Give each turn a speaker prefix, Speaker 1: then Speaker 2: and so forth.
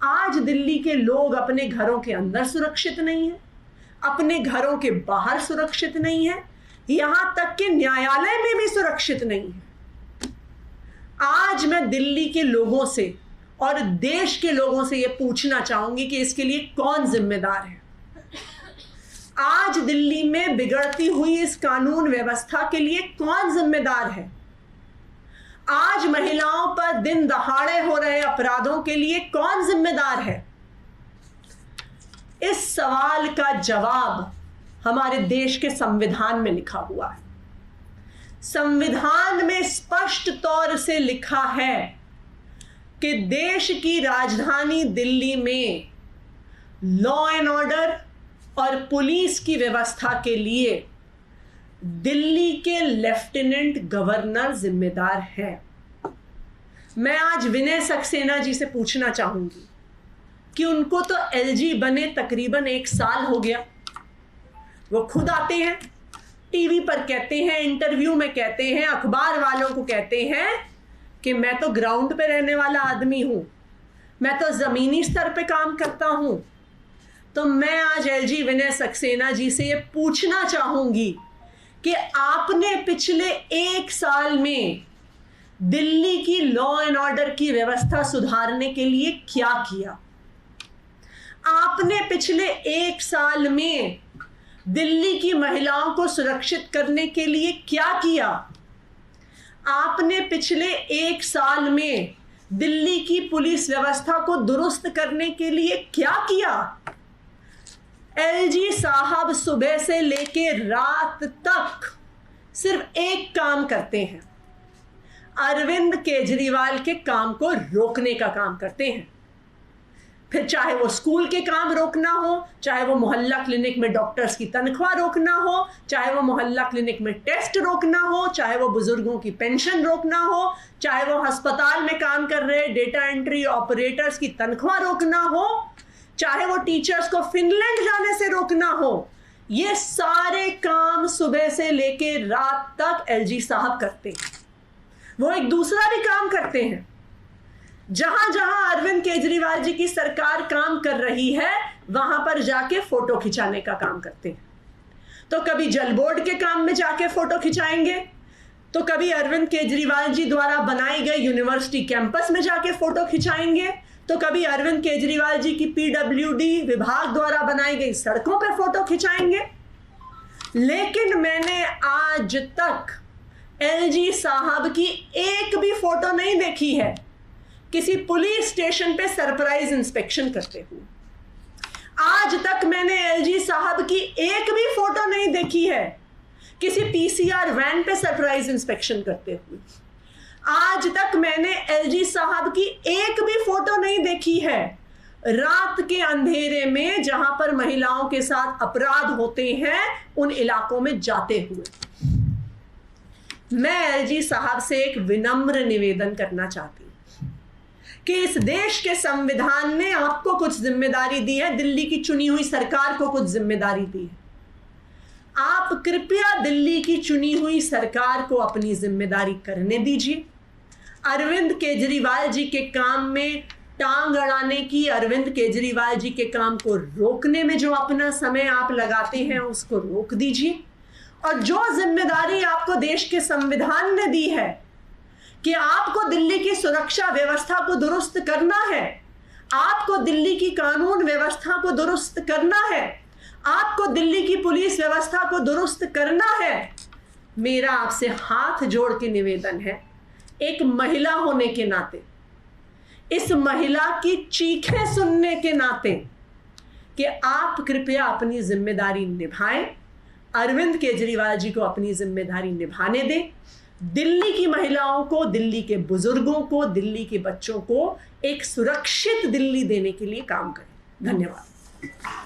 Speaker 1: आज दिल्ली के लोग अपने घरों के अंदर सुरक्षित नहीं है, अपने घरों के बाहर सुरक्षित नहीं है, यहां तक कि न्यायालय में भी सुरक्षित नहीं है। आज मैं दिल्ली के लोगों से और देश के लोगों से यह पूछना चाहूंगी कि इसके लिए कौन जिम्मेदार है। आज दिल्ली में बिगड़ती हुई इस कानून व्यवस्था के लिए कौन जिम्मेदार है। आज महिलाओं पर दिन दहाड़े हो रहे अपराधों के लिए कौन जिम्मेदार है। इस सवाल का जवाब हमारे देश के संविधान में लिखा हुआ है। संविधान में स्पष्ट तौर से लिखा है कि देश की राजधानी दिल्ली में लॉ एंड ऑर्डर और पुलिस की व्यवस्था के लिए दिल्ली के लेफ्टिनेंट गवर्नर जिम्मेदार है। मैं आज विनय सक्सेना जी से पूछना चाहूंगी कि उनको तो एलजी बने तकरीबन 1 साल हो गया। वो खुद आते हैं, टीवी पर कहते हैं, इंटरव्यू में कहते हैं, अखबार वालों को कहते हैं कि मैं तो ग्राउंड पे रहने वाला आदमी हूं, मैं तो जमीनी स्तर पे काम करता हूं। तो मैं आज एलजी विनय सक्सेना जी से ये पूछना चाहूंगी कि आपने पिछले 1 साल में दिल्ली की लॉ एंड ऑर्डर की व्यवस्था सुधारने के लिए क्या किया। आपने पिछले 1 साल में दिल्ली की महिलाओं को सुरक्षित करने के लिए क्या किया। आपने पिछले 1 साल में दिल्ली की पुलिस व्यवस्था को दुरुस्त करने के लिए क्या किया। एलजी साहब सुबह से लेके रात तक सिर्फ एक काम करते हैं, अरविंद केजरीवाल के काम को रोकने का काम करते हैं। फिर चाहे वो स्कूल के काम रोकना हो, चाहे वो मोहल्ला क्लिनिक में डॉक्टर्स की तनख्वाह रोकना हो, चाहे वो मोहल्ला क्लिनिक में टेस्ट रोकना हो, चाहे वो बुजुर्गों की पेंशन रोकना हो, चाहे वो अस्पताल में काम कर रहे डेटा एंट्री ऑपरेटर्स की तनख्वाह रोकना हो, चाहे वो टीचर्स को फिनलैंड जाने से रोकना हो। ये सारे काम सुबह से लेके रात तक एलजी साहब करते हैं। वो एक दूसरा भी काम करते हैं। जहां जहां अरविंद केजरीवाल जी की सरकार काम कर रही है वहां पर जाके फोटो खिंचाने का काम करते हैं। तो कभी जल बोर्ड के काम में जाके फोटो खिंचाएंगे, तो कभी अरविंद केजरीवाल जी द्वारा बनाई गई यूनिवर्सिटी कैंपस में जाके फोटो खिंचाएंगे, तो कभी अरविंद केजरीवाल जी की पीडब्ल्यूडी विभाग द्वारा बनाई गई सड़कों पर फोटो खिंचाएंगे। लेकिन मैंने आज तक एलजी साहब की एक भी फोटो नहीं देखी है किसी पुलिस स्टेशन पे सरप्राइज इंस्पेक्शन करते हुए। आज तक मैंने एलजी साहब की एक भी फोटो नहीं देखी है किसी पीसीआर वैन पे सरप्राइज इंस्पेक्शन करते हुए। आज तक मैंने एलजी साहब की एक भी फोटो नहीं देखी है रात के अंधेरे में जहां पर महिलाओं के साथ अपराध होते हैं उन इलाकों में जाते हुए। मैं एलजी साहब से एक विनम्र निवेदन करना चाहती हूं कि इस देश के संविधान ने आपको कुछ जिम्मेदारी दी है, दिल्ली की चुनी हुई सरकार को कुछ जिम्मेदारी दी है। आप कृपया दिल्ली की चुनी हुई सरकार को अपनी जिम्मेदारी करने दीजिए। अरविंद केजरीवाल जी के काम में टांग अड़ाने की, अरविंद केजरीवाल जी के काम को रोकने में जो अपना समय आप लगाते हैं उसको रोक दीजिए। और जो जिम्मेदारी आपको देश के संविधान ने दी है कि आपको दिल्ली की सुरक्षा व्यवस्था को दुरुस्त करना है, आपको दिल्ली की कानून व्यवस्था को दुरुस्त करना है, आपको दिल्ली की पुलिस व्यवस्था को दुरुस्त करना है, मेरा आपसे हाथ जोड़ के निवेदन है, एक महिला होने के नाते, इस महिला की चीखें सुनने के नाते, कि आप कृपया अपनी जिम्मेदारी निभाएं, अरविंद केजरीवाल जी को अपनी जिम्मेदारी निभाने दें, दिल्ली की महिलाओं को, दिल्ली के बुजुर्गों को, दिल्ली के बच्चों को एक सुरक्षित दिल्ली देने के लिए काम करें। धन्यवाद।